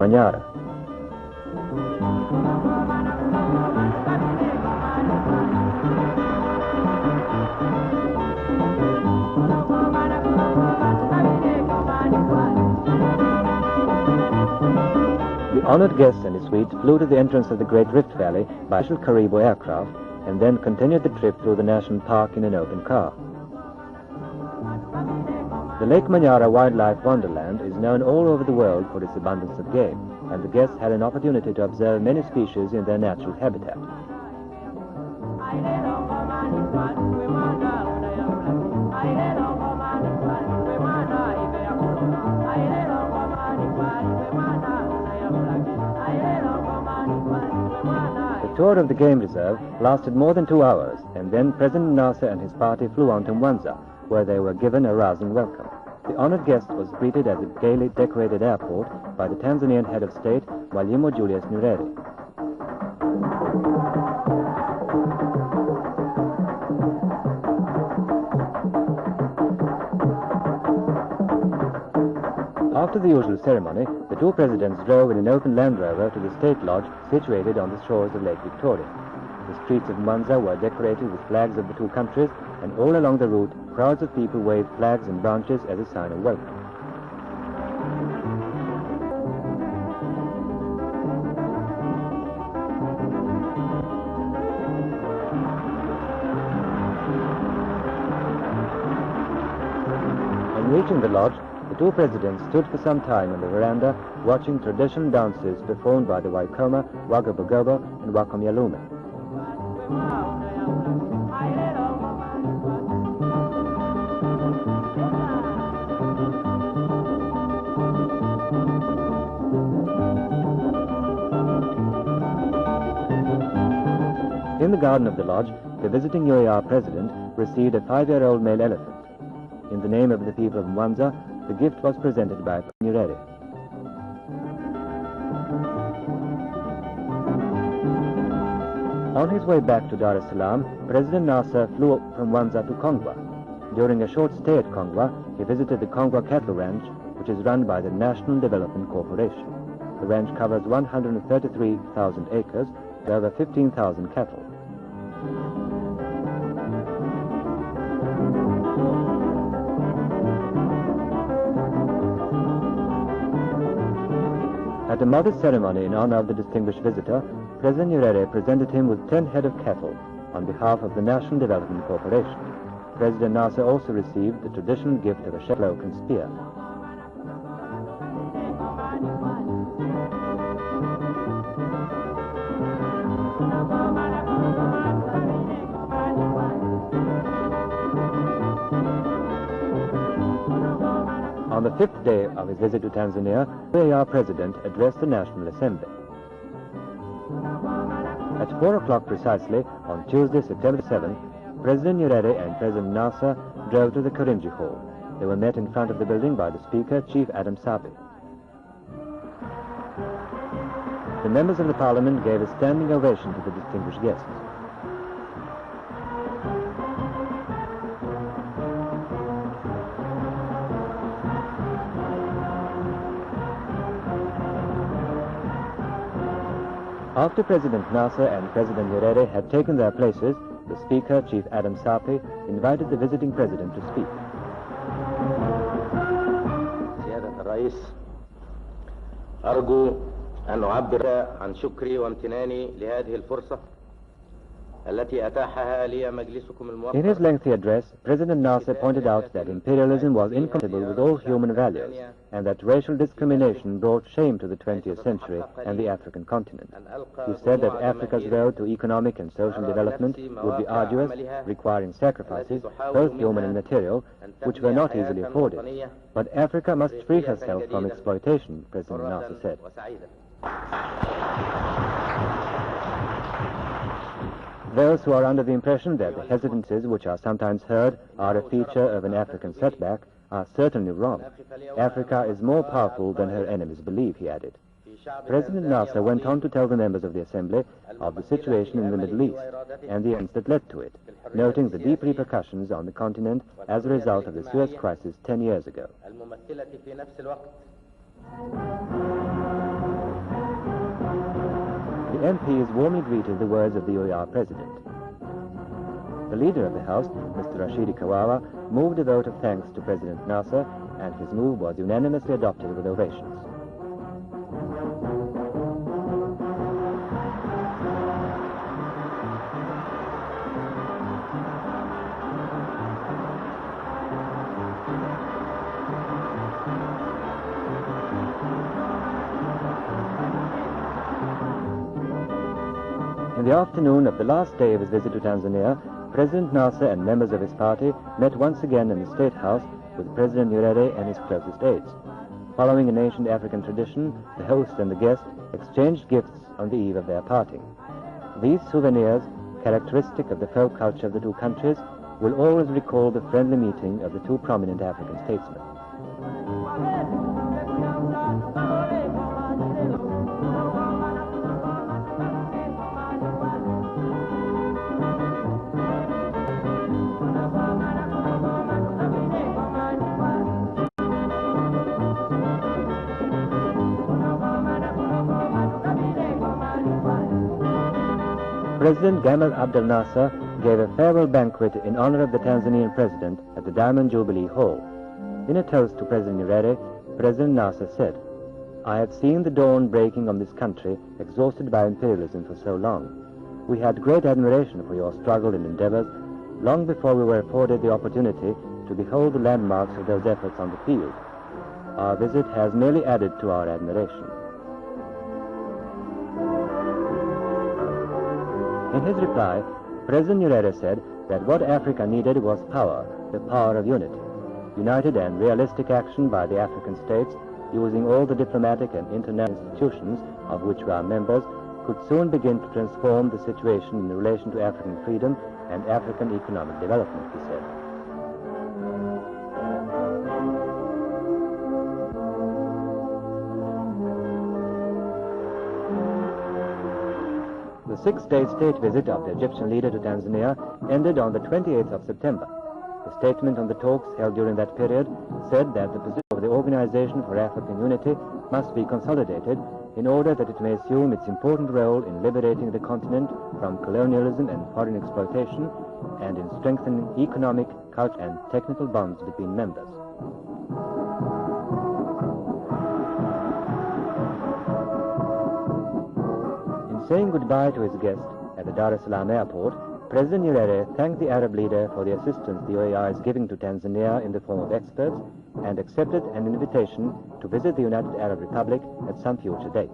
Manyara. The honored guests and his suite flew to the entrance of the Great Rift Valley by special Caribou aircraft and then continued the trip through the national park in an open car. The Lake Manyara Wildlife Wonderland is known all over the world for its abundance of game, and the guests had an opportunity to observe many species in their natural habitat. The tour of the game reserve lasted more than 2 hours, and then President Nasser and his party flew on to Mwanza, where they were given a rousing welcome. The honored guest was greeted at the gaily decorated airport by the Tanzanian head of state, Mwalimu Julius Nyerere. After the usual ceremony, the two presidents drove in an open Land Rover to the State Lodge situated on the shores of Lake Victoria. The streets of Mwanza were decorated with flags of the two countries, and all along the route, crowds of people waved flags and branches as a sign of welcome. On reaching the lodge, the two presidents stood for some time on the veranda watching traditional dances performed by the Waikoma, Wagabogobo, and Wakomyalume. In the garden of the lodge, the visiting UAR president received a 5-year-old male elephant. In the name of the people of Mwanza, the gift was presented by Nyerere. On his way back to Dar es Salaam, President Nasser flew from Mwanza to Kongwa. During a short stay at Kongwa, he visited the Kongwa Cattle Ranch, which is run by the National Development Corporation. The ranch covers 133,000 acres with over 15,000 cattle. At a modest ceremony in honor of the distinguished visitor, President Nyerere presented him with 10 head of cattle on behalf of the National Development Corporation. President Nasser also received the traditional gift of a cloak and spear. On the 5th day of his visit to Tanzania, the UAR president addressed the National Assembly. At 4 o'clock precisely, on Tuesday, September 7th, President Nyerere and President Nasser drove to the Karimjee Hall. They were met in front of the building by the Speaker, Chief Adam Sapi. The members of the Parliament gave a standing ovation to the distinguished guests. After President Nasser and President Nyerere had taken their places, the Speaker, Chief Adam Sapi, invited the visiting President to speak. سيادة الرئيس، أرجو أن أعبر عن شكري وامتناني لهذه الفرصة التي أتاحها لي مجلسكم الموقر. In his lengthy address, President Nasser pointed out that imperialism was incompatible with all human values, and that racial discrimination brought shame to the 20th century and the African continent. He said that Africa's road to economic and social development would be arduous, requiring sacrifices, both human and material, which were not easily afforded. But Africa must free herself from exploitation, President Nasser said. Those who are under the impression that the hesitancies which are sometimes heard are a feature of an African setback are certainly wrong. Africa is more powerful than her enemies believe, he added. President Nasser went on to tell the members of the Assembly of the situation in the Middle East and the events that led to it, noting the deep repercussions on the continent as a result of the Suez crisis 10 years ago. MPs warmly greeted the words of the UAR President. The leader of the House, Mr. Rashidi Kawawa, moved a vote of thanks to President Nasser, and his move was unanimously adopted with ovations. In the afternoon of the last day of his visit to Tanzania, President Nasser and members of his party met once again in the State House with President Nyerere and his closest aides. Following an ancient African tradition, the host and the guest exchanged gifts on the eve of their parting. These souvenirs, characteristic of the folk culture of the two countries, will always recall the friendly meeting of the two prominent African statesmen. President Gamal Abdel Nasser gave a farewell banquet in honor of the Tanzanian president at the Diamond Jubilee Hall. In a toast to President Nyerere, President Nasser said, "I have seen the dawn breaking on this country, exhausted by imperialism for so long. We had great admiration for your struggle and endeavors long before we were afforded the opportunity to behold the landmarks of those efforts on the field. Our visit has merely added to our admiration." In his reply, President Nyerere said that what Africa needed was power, the power of unity. United and realistic action by the African states, using all the diplomatic and international institutions of which we are members, could soon begin to transform the situation in relation to African freedom and African economic development, he said. The six-day state visit of the Egyptian leader to Tanzania ended on the 28th of September. The statement on the talks held during that period said that the position of the Organization for African Unity must be consolidated in order that it may assume its important role in liberating the continent from colonialism and foreign exploitation and in strengthening economic, cultural, and technical bonds between members. Saying goodbye to his guest at the Dar es Salaam airport, President Nyerere thanked the Arab leader for the assistance the OAR is giving to Tanzania in the form of experts and accepted an invitation to visit the United Arab Republic at some future date.